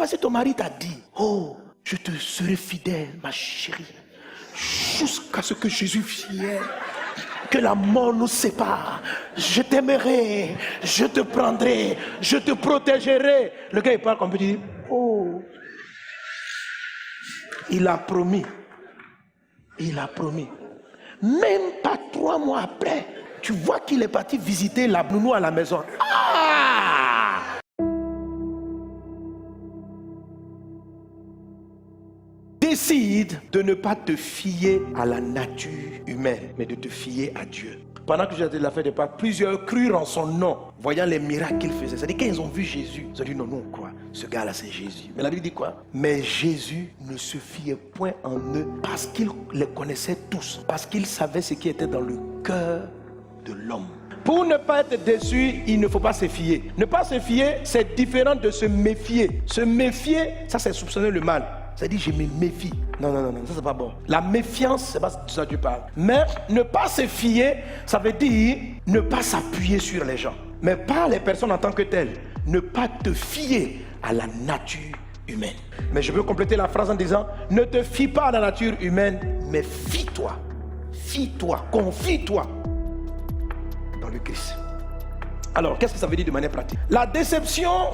Parce que ton mari t'a dit, oh, je te serai fidèle, ma chérie, jusqu'à ce que Jésus vienne, que la mort nous sépare. Je t'aimerai, je te prendrai, je te protégerai. Le gars, il parle comme petit, oh, il a promis. Il a promis. Même pas 3 mois après, tu vois qu'il est parti visiter la nounou à la maison. Ah! Décide de ne pas te fier à la nature humaine, mais de te fier à Dieu. Pendant que j'étais la fête de Pâques, plusieurs crurent en son nom, voyant les miracles qu'il faisait. C'est-à-dire quand ils ont vu Jésus, ils ont dit non, non, quoi, ce gars-là c'est Jésus. Mais la Bible dit quoi? Mais Jésus ne se fiait point en eux parce qu'il les connaissait tous, parce qu'il savait ce qui était dans le cœur de l'homme. Pour ne pas être déçu, il ne faut pas se fier. Ne pas se fier, c'est différent de se méfier. Se méfier, ça c'est soupçonner le mal. Ça dit je me méfie. Non, non, non, non, ça c'est pas bon. La méfiance, c'est pas de ça que tu parles. Mais ne pas se fier, ça veut dire ne pas s'appuyer sur les gens. Mais pas les personnes en tant que telles. Ne pas te fier à la nature humaine. Mais je veux compléter la phrase en disant ne te fie pas à la nature humaine, mais fie-toi. Fie-toi, confie-toi dans le Christ. Alors, qu'est-ce que ça veut dire de manière pratique? La déception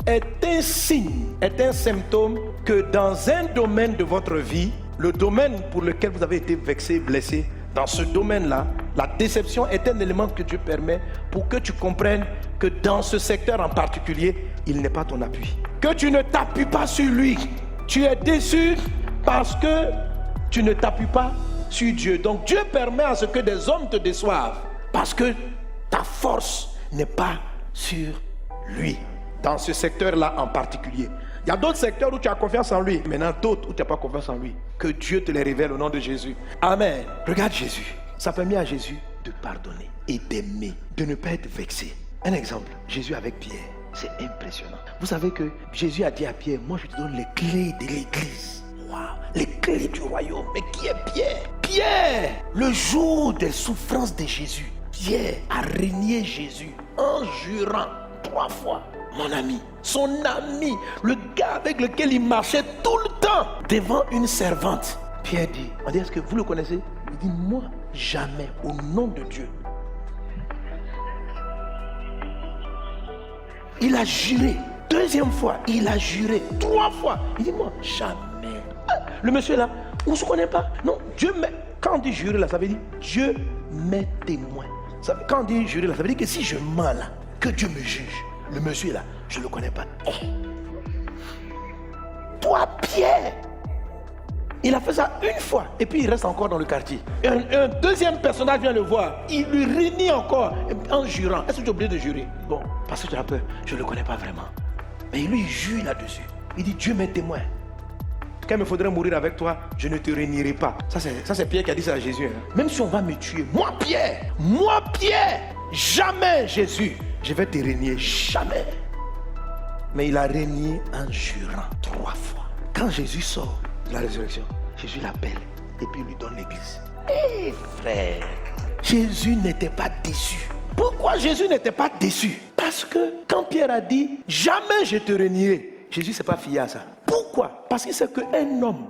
est un signe, est un symptôme que dans un domaine de votre vie, le domaine pour lequel vous avez été vexé, blessé, dans ce domaine-là, la déception est un élément que Dieu permet pour que tu comprennes que dans ce secteur en particulier, il n'est pas ton appui. Que tu ne t'appuies pas sur lui. Tu es déçu parce que tu ne t'appuies pas sur Dieu. Donc Dieu permet à ce que des hommes te déçoivent parce que ta force n'est pas sur lui. Dans ce secteur-là en particulier. Il y a d'autres secteurs où tu as confiance en lui. Maintenant, d'autres où tu n'as pas confiance en lui. Que Dieu te les révèle au nom de Jésus. Amen. Regarde Jésus. Ça permet à Jésus de pardonner et d'aimer, de ne pas être vexé. Un exemple, Jésus avec Pierre. C'est impressionnant. Vous savez que Jésus a dit à Pierre, moi je te donne les clés de l'église. Waouh, les clés du royaume. Mais qui est Pierre? Pierre, le jour des souffrances de Jésus, Pierre a régné Jésus en jurant 3 fois. Mon ami, son ami, le gars avec lequel il marchait tout le temps devant une servante. Pierre dit, on dit, est-ce que vous le connaissez? Il dit, moi, jamais, au nom de Dieu. Il a juré, 2e fois, il a juré 3 fois. Il dit, moi, jamais. Le monsieur là, on ne se connaît pas. Non, Dieu met, quand on dit jurer là, ça veut dire, Dieu m'est témoin. Quand on dit jurer là, ça veut dire que si je mens là, que Dieu me juge. Le monsieur là, je ne le connais pas. Toi, Pierre, il a fait ça 1 fois et puis il reste encore dans le quartier. Un 2e personnage vient le voir, il lui renie encore en jurant. Est-ce que tu es obligé de jurer? Bon, parce que tu as peur, je ne le connais pas vraiment. Mais lui, il jure là-dessus. Il dit, Dieu m'est témoin. Quand il me faudrait mourir avec toi, je ne te réunirai pas. Ça c'est Pierre qui a dit ça à Jésus. Hein. Même si on va me tuer, moi Pierre, jamais Jésus, je vais te régner, jamais. Mais il a régné en jurant 3 fois. Quand Jésus sort de la résurrection, Jésus l'appelle et puis il lui donne l'église. Hé frère, Jésus n'était pas déçu. Pourquoi Jésus n'était pas déçu? Parce que quand Pierre a dit, jamais je te régnerai, Jésus ne s'est pas fié à ça. Pourquoi? Parce qu'il sait qu'un homme,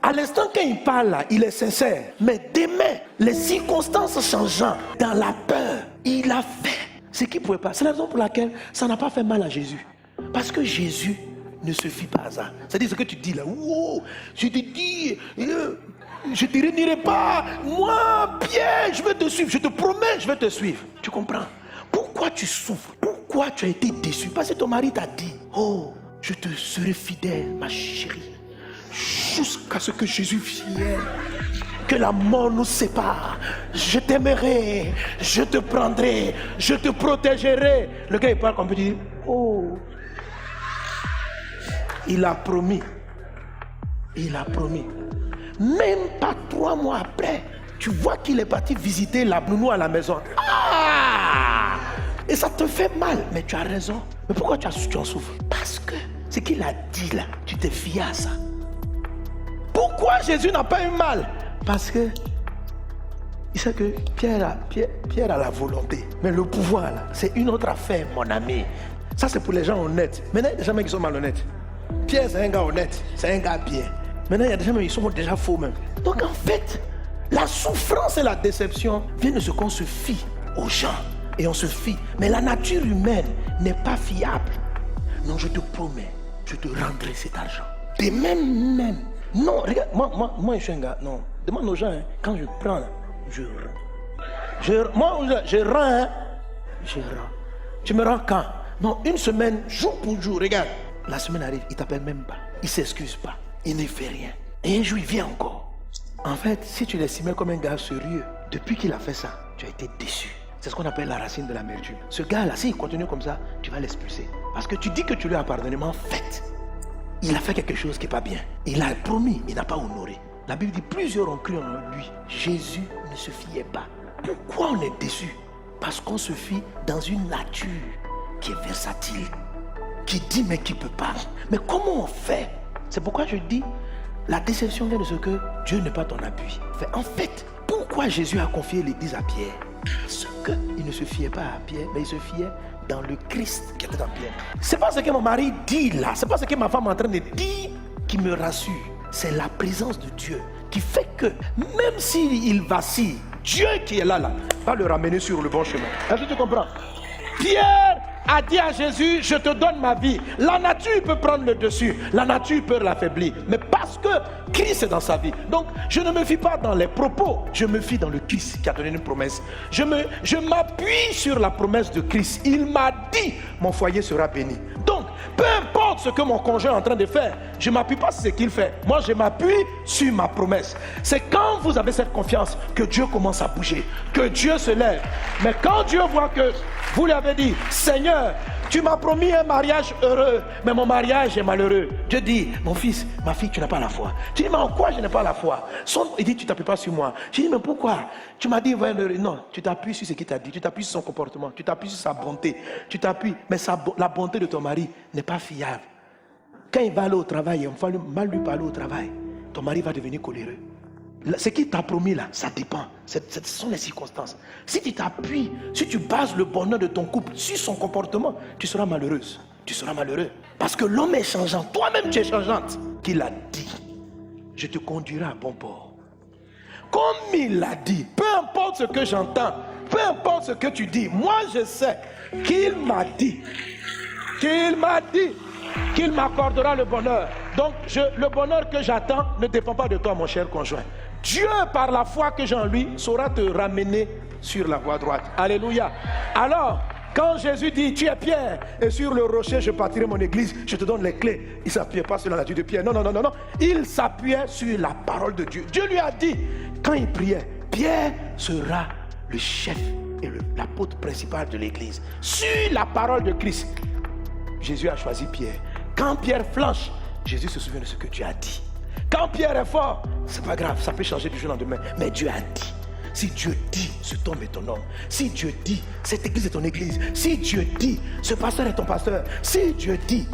à l'instant quand il parle là, il est sincère. Mais demain, les circonstances changeant, dans la peur, il a fait ce qu'il ne pouvait pas. C'est la raison pour laquelle ça n'a pas fait mal à Jésus. Parce que Jésus ne se fie pas à ça. C'est-à-dire ce que tu dis là, wow, je te dis, je ne te régnerai pas. Moi, Pierre, je vais te suivre. Je te promets, je vais te suivre. Tu comprends? Pourquoi tu souffres? Pourquoi tu as été déçu? Parce que ton mari t'a dit, oh, je te serai fidèle, ma chérie, jusqu'à ce que Jésus vienne, que la mort nous sépare. Je t'aimerai, je te prendrai, je te protégerai. Le gars il parle comme petit, oh, il a promis. Il a promis. Même pas 3 mois après, tu vois qu'il est parti visiter la nounou à la maison. Ah! Et ça te fait mal, mais tu as raison. Mais pourquoi tu en souffres? Parce que ce qu'il a dit là, tu t'es fié à ça. Pourquoi Jésus n'a pas eu mal? Parce que il sait que Pierre a la volonté. Mais le pouvoir là, c'est une autre affaire, mon ami. Ça c'est pour les gens honnêtes. Maintenant, il y a des gens qui sont malhonnêtes. Pierre, c'est un gars honnête, c'est un gars bien. Maintenant, il y a des gens, ils sont déjà faux même. Donc en fait, la souffrance et la déception viennent de ce qu'on se fie aux gens. Et on se fie. Mais la nature humaine n'est pas fiable. Non, je te promets, je te rendrai cet argent. Et même. Non, regarde, moi je suis un gars. Non, demande aux gens, hein, quand je prends, je rends. Moi, je rends, hein. Je rends. Tu me rends quand? Non, une semaine, jour pour jour, regarde. La semaine arrive, il ne t'appelle même pas. Il ne s'excuse pas. Il ne fait rien. Et un jour, il vient encore. En fait, si tu l'estimais comme un gars sérieux, depuis qu'il a fait ça, tu as été déçu. C'est ce qu'on appelle la racine de l'amertume. Ce gars-là, s'il continue comme ça, tu vas l'expulser. Parce que tu dis que tu lui as pardonné, mais en fait, il a fait quelque chose qui n'est pas bien. Il a promis, il n'a pas honoré. La Bible dit, plusieurs ont cru en lui. Jésus ne se fiait pas. Pourquoi on est déçu? Parce qu'on se fie dans une nature qui est versatile, qui dit mais qui ne peut pas. Mais comment on fait? C'est pourquoi je dis, la déception vient de ce que Dieu n'est pas ton appui. En fait, pourquoi Jésus a confié l'église à Pierre? Parce qu'il ne se fiait pas à Pierre, mais il se fiait dans le Christ qui était dans Pierre. C'est pas ce que mon mari dit là, c'est pas ce que ma femme est en train de dire qui me rassure. C'est la présence de Dieu qui fait que même s'il vacille, Dieu qui est là, va le ramener sur le bon chemin. Est-ce que tu comprends? Pierre a dit à Jésus, je te donne ma vie. La nature peut prendre le dessus, la nature peut l'affaiblir, mais parce que Christ est dans sa vie. Donc je ne me fie pas dans les propos, je me fie dans le Christ qui a donné une promesse. Je m'appuie sur la promesse de Christ. Il m'a dit, mon foyer sera béni. Donc peu importe ce que mon conjoint est en train de faire, je ne m'appuie pas sur ce qu'il fait. Moi je m'appuie sur ma promesse. C'est quand vous avez cette confiance que Dieu commence à bouger, que Dieu se lève. Mais quand Dieu voit que vous lui avez dit, Seigneur, tu m'as promis un mariage heureux, mais mon mariage est malheureux. Dieu dit, mon fils, ma fille, tu n'as pas la foi. Tu dis, mais en quoi je n'ai pas la foi? Il dit, tu ne t'appuies pas sur moi. Je dis, mais pourquoi? Tu m'as dit, non, tu t'appuies sur ce qu'il t'a dit, tu t'appuies sur son comportement, tu t'appuies sur sa bonté, tu t'appuies, mais la bonté de ton mari n'est pas fiable. Quand il va aller au travail, on va mal lui parler au travail, ton mari va devenir coléreux. Ce qu'il t'a promis là, ça dépend. Ce sont les circonstances. Si tu t'appuies, si tu bases le bonheur de ton couple sur son comportement, tu seras malheureuse. Tu seras malheureux. Parce que l'homme est changeant. Toi-même tu es changeante. Qu'il a dit, je te conduirai à bon port. Comme il l'a dit, peu importe ce que j'entends, peu importe ce que tu dis, moi je sais qu'il m'a dit qu'il m'accordera le bonheur. Donc le bonheur que j'attends ne dépend pas de toi, mon cher conjoint. Dieu, par la foi que j'ai en lui, saura te ramener sur la voie droite. Alléluia. Alors, quand Jésus dit, tu es Pierre, et sur le rocher, je bâtirai mon église, je te donne les clés. Il ne s'appuyait pas sur la nature de Pierre. Non. Il s'appuyait sur la parole de Dieu. Dieu lui a dit, quand il priait, Pierre sera le chef et l'apôtre principal de l'église. Sur la parole de Christ, Jésus a choisi Pierre. Quand Pierre flanche, Jésus se souvient de ce que Dieu a dit. Quand Pierre est fort, c'est pas grave, ça peut changer du jour au lendemain. Mais Dieu a dit. Si Dieu dit, cet homme est ton homme. Si Dieu dit, cette église est ton église. Si Dieu dit, ce pasteur est ton pasteur. Si Dieu dit,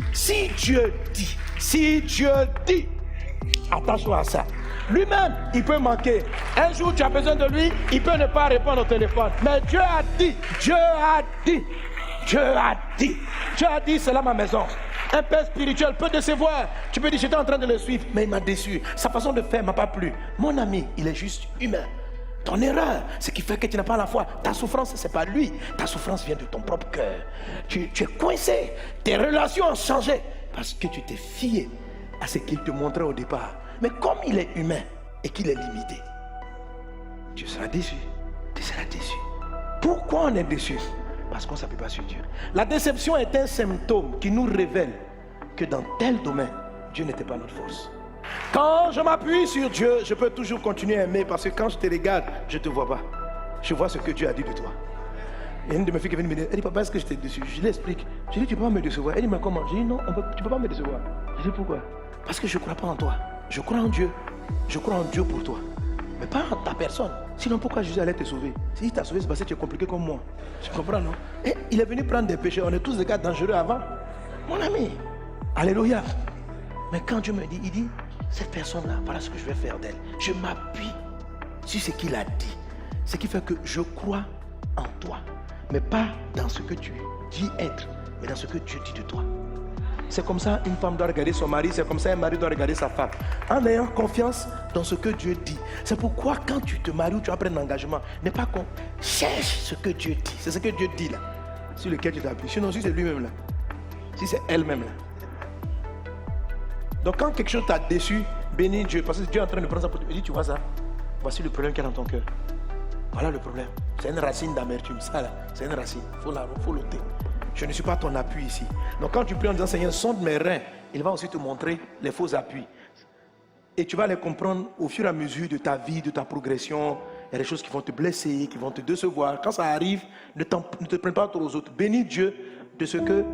attache-toi à ça. Lui-même, il peut manquer. Un jour, tu as besoin de lui, il peut ne pas répondre au téléphone. Mais Dieu a dit, c'est là ma maison. Un père spirituel peut décevoir. Tu peux dire, j'étais en train de le suivre, mais il m'a déçu. Sa façon de faire ne m'a pas plu. Mon ami, il est juste humain. Ton erreur, ce qui fait que tu n'as pas la foi. Ta souffrance, ce n'est pas lui. Ta souffrance vient de ton propre cœur. Tu es coincé. Tes relations ont changé parce que tu t'es fié à ce qu'il te montrait au départ. Mais comme il est humain et qu'il est limité, tu seras déçu. Tu seras déçu. Pourquoi on est déçu? Parce qu'on ne s'appuie pas sur Dieu. La déception est un symptôme qui nous révèle que dans tel domaine, Dieu n'était pas notre force. Quand je m'appuie sur Dieu, je peux toujours continuer à aimer parce que quand je te regarde, je ne te vois pas. Je vois ce que Dieu a dit de toi. Il y a une de mes filles qui est venue me dire, elle dit, papa, est-ce que je t'ai déçu? Je l'explique. Je dis, tu ne peux pas me décevoir. Elle dit, mais comment? Je dis, non, tu ne peux pas me décevoir. Je dis, pourquoi? Parce que je ne crois pas en toi. Je crois en Dieu. Je crois en Dieu pour toi. Mais pas en ta personne. Sinon, pourquoi Jésus allait te sauver? S'il t'a sauvé, c'est parce que tu es compliqué comme moi. Tu comprends, non? Et il est venu prendre des péchés. On est tous des gars dangereux avant. Mon ami. Alléluia. Mais quand Dieu me dit, il dit, cette personne-là, voilà ce que je vais faire d'elle. Je m'appuie sur ce qu'il a dit. Ce qui fait que je crois en toi. Mais pas dans ce que tu dis être, mais dans ce que Dieu dit de toi. C'est comme ça une femme doit regarder son mari, c'est comme ça un mari doit regarder sa femme. En ayant confiance dans ce que Dieu dit. C'est pourquoi quand tu te maries ou tu vas prendre un engagement, n'est pas qu'on cherche ce que Dieu dit. C'est ce que Dieu dit là, sur lequel tu t'appuies. Sinon, si c'est lui-même là, si c'est elle-même là. Donc quand quelque chose t'a déçu, bénis Dieu, parce que Dieu est en train de prendre ça pour te dire, tu vois ça, voici le problème qu'il y a dans ton cœur. Voilà le problème. C'est une racine d'amertume, ça là, c'est une racine, il faut l'ôter. Je ne suis pas ton appui ici. Donc quand tu pries en disant, Seigneur, sonde mes reins, il va aussi te montrer les faux appuis. Et tu vas les comprendre au fur et à mesure de ta vie, de ta progression. Il y a des choses qui vont te blesser, qui vont te décevoir. Quand ça arrive, ne te prends pas trop aux autres. Bénis Dieu de ce que,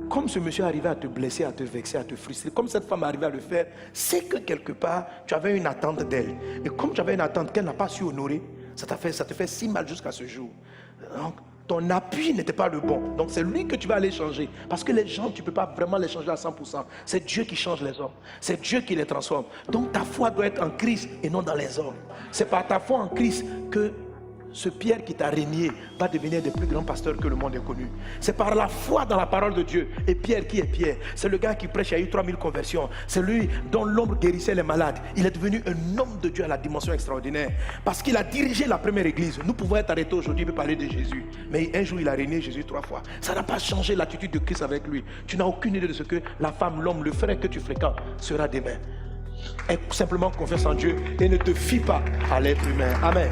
comme ce monsieur arrivait à te blesser, à te vexer, à te frustrer, comme cette femme arrivait à le faire, c'est que quelque part, tu avais une attente d'elle. Et comme tu avais une attente qu'elle n'a pas su honorer, ça te fait si mal jusqu'à ce jour. Donc, ton appui n'était pas le bon. Donc c'est lui que tu vas aller changer. Parce que les gens, tu ne peux pas vraiment les changer à 100%. C'est Dieu qui change les hommes. C'est Dieu qui les transforme. Donc ta foi doit être en Christ et non dans les hommes. C'est par ta foi en Christ que ce Pierre qui t'a régné va devenir des plus grands pasteurs que le monde ait connu. C'est par la foi dans la parole de Dieu. Et Pierre, qui est Pierre? C'est le gars qui prêche, il y a eu 3000 conversions. C'est lui dont l'ombre guérissait les malades. Il est devenu un homme de Dieu à la dimension extraordinaire. Parce qu'il a dirigé la première église. Nous pouvons être arrêtés aujourd'hui et parler de Jésus. Mais un jour, il a régné Jésus 3 fois. Ça n'a pas changé l'attitude de Christ avec lui. Tu n'as aucune idée de ce que la femme, l'homme, le frère que tu fréquentes sera demain. Aie simplement confiance en Dieu et ne te fie pas à l'être humain. Amen.